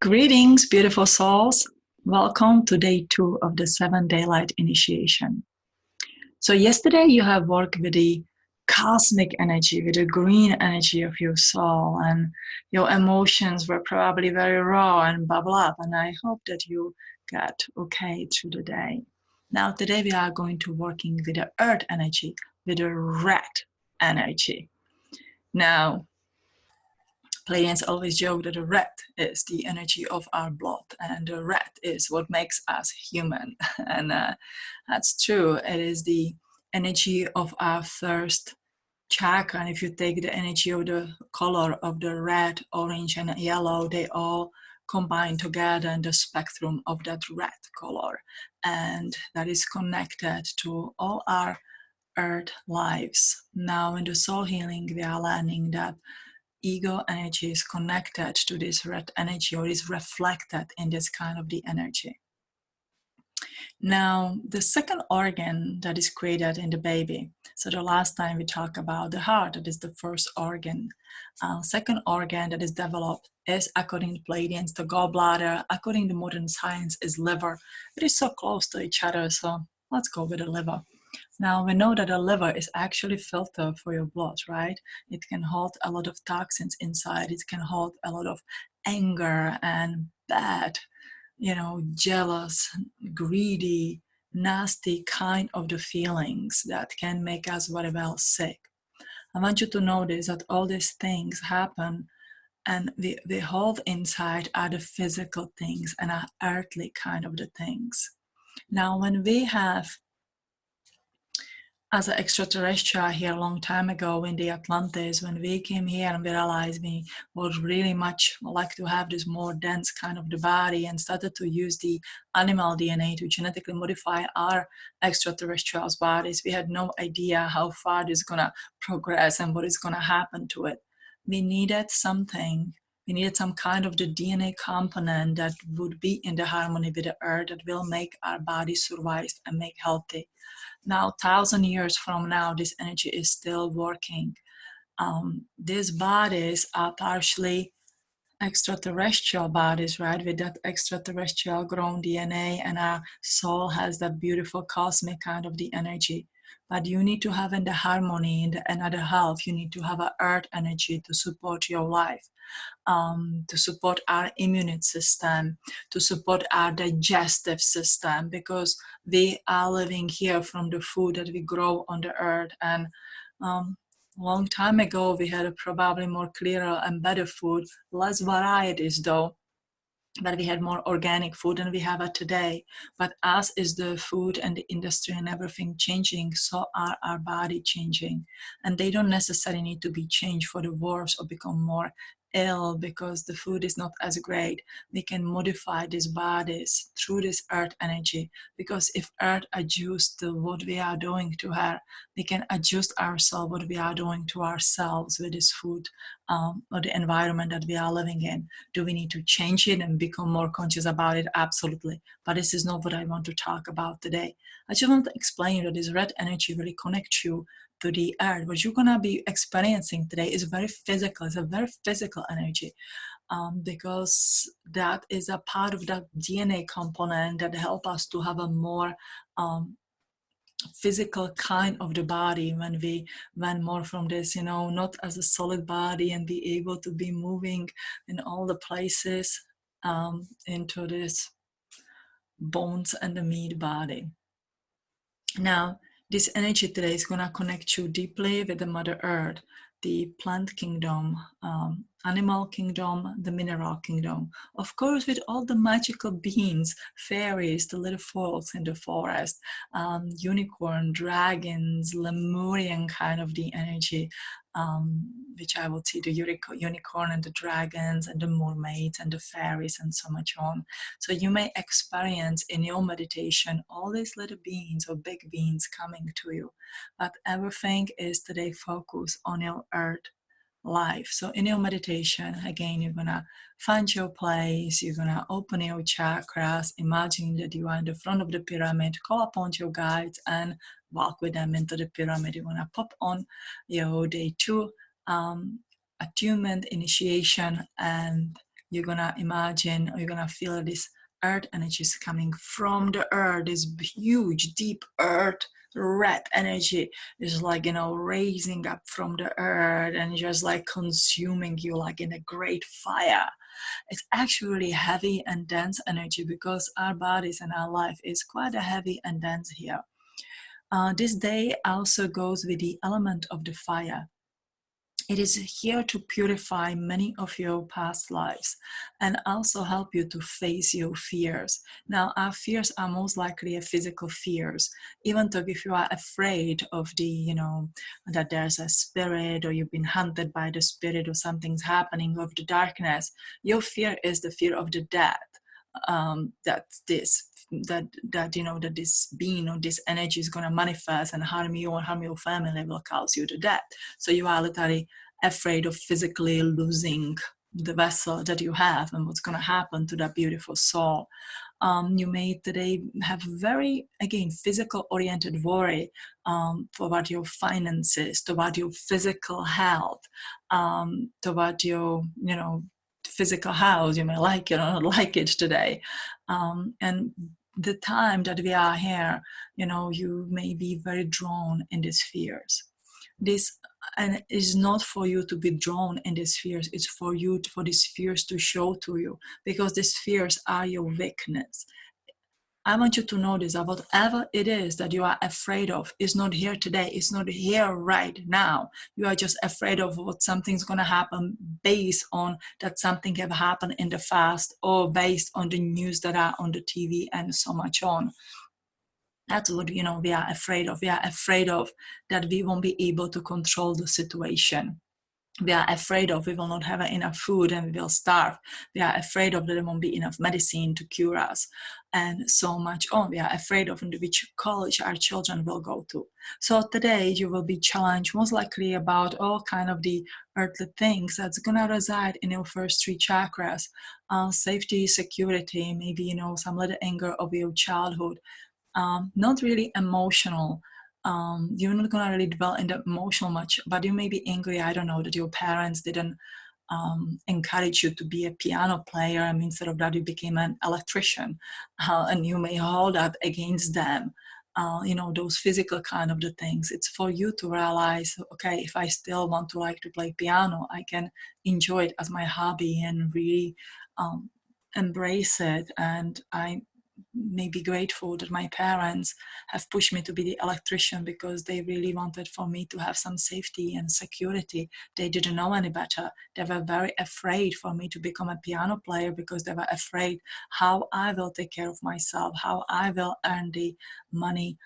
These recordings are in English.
Greetings, beautiful souls. Welcome to day 2 of the 7-day light initiation. So yesterday you have worked with the cosmic energy, with the green energy of your soul, and your emotions were probably very raw and bubble up, and I hope that you got okay through the day. Now today we are going to working with the earth energy, with the red energy. Now Pleiadians always joke that the red is the energy of our blood, and the red is what makes us human. And that's true. It is the energy of our first chakra. And if you take the energy of the color of the red, orange, and yellow, they all combine together in the spectrum of that red color. And that is connected to all our earth lives. Now, in the soul healing, we are learning that ego energy is connected to this red energy or is reflected in this kind of the energy. Now, the second organ that is created in the baby. So the last time we talked about the heart, that is the first organ. Second organ that is developed is, according to Pleiadians, the gallbladder. According to modern science, is liver. It is so close to each other, so let's go with the liver. Now, we know that the liver is actually filter for your blood, right? It can hold a lot of toxins inside. It can hold a lot of anger and bad, jealous, greedy, nasty kind of the feelings that can make us very well sick. I want you to notice that all these things happen and we hold inside are the physical things and are earthly kind of the things. Now, when we have as an extraterrestrial here a long time ago in the Atlantis, when we came here and we realized we would really much like to have this more dense kind of the body and started to use the animal DNA to genetically modify our extraterrestrial bodies, we had no idea how far this is going to progress and what is going to happen to it. We needed something. We needed some kind of the DNA component that would be in the harmony with the earth that will make our body survive and make healthy. Now, 1,000 years from now, this energy is still working. These bodies are partially extraterrestrial bodies, right? With that extraterrestrial grown DNA, and our soul has that beautiful cosmic kind of the energy. But you need to have in the harmony, in the another half, you need to have a earth energy to support your life. To support our immune system, to support our digestive system, because we are living here from the food that we grow on the earth. And long time ago, we had a probably more clearer and better food, less varieties though, but we had more organic food than we have today. But as is the food and the industry and everything changing, so are our body changing. And they don't necessarily need to be changed for the worse or become more ill because the food is not as great. We can modify these bodies through this earth energy, because if earth adjusts to what we are doing to her, we can adjust ourselves what we are doing to ourselves with this food or the environment that we are living in. Do we need to change it and become more conscious about it? Absolutely. But this is not what I want to talk about today. I just want to explain that this red energy really connects you to the earth. What you're going to be experiencing today is very physical. It's a very physical energy because that is a part of that DNA component that help us to have a more physical kind of the body when we went more from this, not as a solid body and be able to be moving in all the places into this bones and the meat body. Now, this energy today is going to connect you deeply with the Mother Earth, the plant kingdom, animal kingdom, the mineral kingdom. Of course, with all the magical beings, fairies, the little folks in the forest, unicorn, dragons, Lemurian kind of the energy, which I will see the unicorn and the dragons and the mermaids and the fairies and so much on. So you may experience in your meditation all these little beings or big beings coming to you, but everything is today focused on your earth life. So in your meditation, again, you're gonna find your place, you're gonna open your chakras, imagine that you are in the front of the pyramid, call upon your guides and walk with them into the pyramid. You're gonna pop on your day 2 attunement initiation and you're gonna imagine, or you're gonna feel this earth energy is coming from the earth, this huge, deep earth, red energy is like, raising up from the earth and just like consuming you like in a great fire. It's actually heavy and dense energy because our bodies and our life is quite a heavy and dense here. This day also goes with the element of the fire. It is here to purify many of your past lives and also help you to face your fears. Now, our fears are most likely a physical fears. Even though if you are afraid of that there's a spirit, or you've been hunted by the spirit, or something's happening of the darkness, your fear is the fear of the death. That this being or this energy is going to manifest and harm you or harm your family, will cause you to death. So you are literally afraid of physically losing the vessel that you have and what's going to happen to that beautiful soul. You may today have very, again, physical oriented worry about your finances, about your physical health, about your, physical house. You may like it or not like it today. And the time that we are here, you may be very drawn in these fears. This and is not for you to be drawn in these fears. It's for you for these fears to show to you, because these fears are your weakness. I want you to notice that whatever it is that you are afraid of is not here today. It's not here right now. You are just afraid of what something's going to happen based on that something have happened in the past, or based on the news that are on the TV and so much on. That's what, we are afraid of. We are afraid of that we won't be able to control the situation. We are afraid of we will not have enough food and we will starve. We are afraid of that there won't be enough medicine to cure us, and so much on. We are afraid of which college our children will go to. So today you will be challenged most likely about all kind of the earthly things that's going to reside in your first three chakras. Safety, security, maybe, some little anger of your childhood. Not really emotional. You're not gonna really dwell in the emotional much, but you may be angry, I don't know, that your parents didn't encourage you to be a piano player, and instead of that you became an electrician, and you may hold that against them. Those physical kind of the things. It's for you to realize, okay, if I still want to like to play piano, I can enjoy it as my hobby and really embrace it. And I may be grateful that my parents have pushed me to be the electrician, because they really wanted for me to have some safety and security. They didn't know any better. They were very afraid for me to become a piano player, because they were afraid how I will take care of myself, how I will earn the money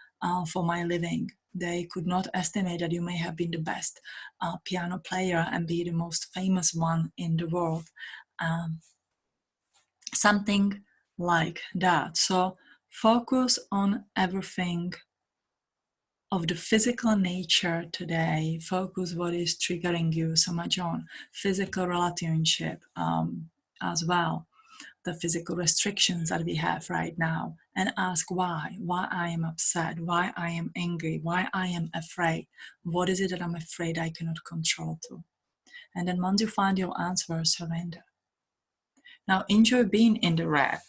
for my living. They could not estimate that you may have been the best piano player and be the most famous one in the world. Something like that. So focus on everything of the physical nature today. Focus what is triggering you so much on physical relationship as well, the physical restrictions that we have right now, and ask why I am upset, why I am angry, why I am afraid. What is it that I'm afraid I cannot control to? And then once you find your answer, surrender. Now enjoy being in the red.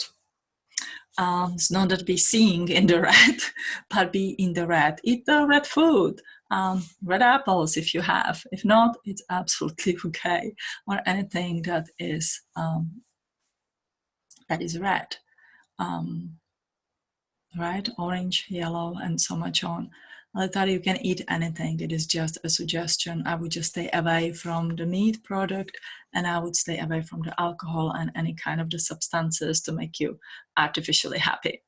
It's not that be seeing in the red, but be in the red. Eat the red food, red apples if you have. If not, it's absolutely okay. Or anything that is red, right? Orange, yellow, and so much on. I thought you can eat anything. It is just a suggestion. I would just stay away from the meat product, and I would stay away from the alcohol and any kind of the substances to make you artificially happy.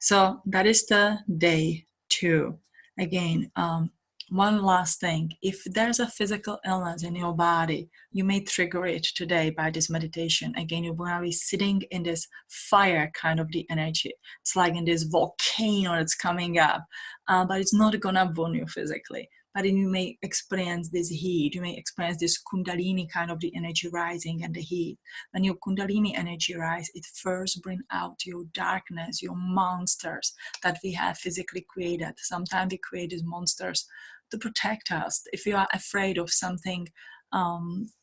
So that is the day 2. Again, one last thing. If there's a physical illness in your body, you may trigger it today by this meditation. Again, you're going to be sitting in this fire kind of the energy. It's like in this volcano that's coming up, but it's not going to burn you physically. But then you may experience this heat. You may experience this kundalini kind of the energy rising and the heat. When your kundalini energy rise, it first brings out your darkness, your monsters that we have physically created. Sometimes we create these monsters to protect us. If you are afraid of something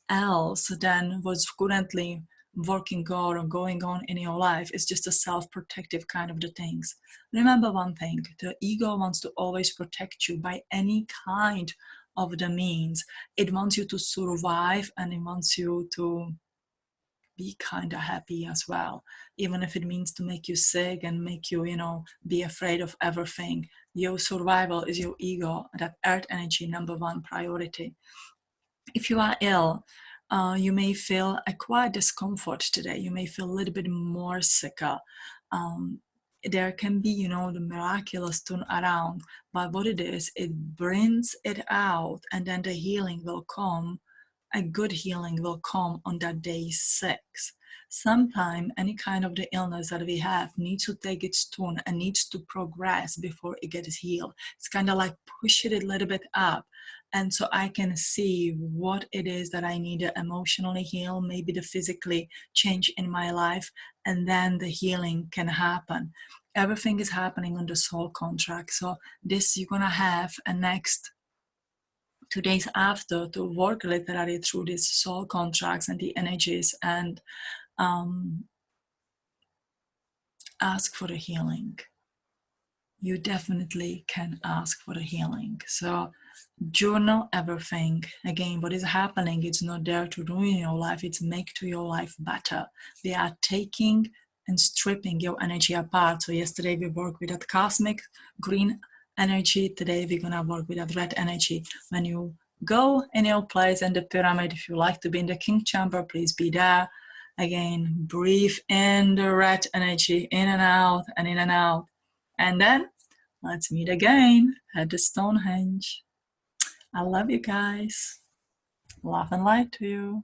else than what's currently working on or going on in your life is just a self-protective kind of the things. Remember one thing, the ego wants to always protect you by any kind of the means. It wants you to survive, and it wants you to be kind of happy as well, even if it means to make you sick and make you, be afraid of everything. Your survival is your ego, that earth energy, number one priority. If you are ill, you may feel a quiet discomfort today. You may feel a little bit more sicker. There can be, the miraculous turn around, but what it is, it brings it out, and then the healing will come. A good healing will come on that day 6. Sometime any kind of the illness that we have needs to take its turn and needs to progress before it gets healed. It's kind of like push it a little bit up, and so I can see what it is that I need to emotionally heal, maybe the physically change in my life, and then the healing can happen. Everything is happening on the soul contract. So this you're gonna have a next 2 days after to work literally through these soul contracts and the energies, and ask for the healing. You definitely can ask for the healing. So journal everything. Again, what is happening, it's not there to ruin your life, it's make to your life better. We are taking and stripping your energy apart. So yesterday we worked with that cosmic green energy. Today we're gonna work with that red energy. When you go in your place in the pyramid, if you like to be in the king chamber, please be there. Again, breathe in the red energy, in and out and in and out. And then let's meet again at the Stonehenge. I love you guys. Love and light to you.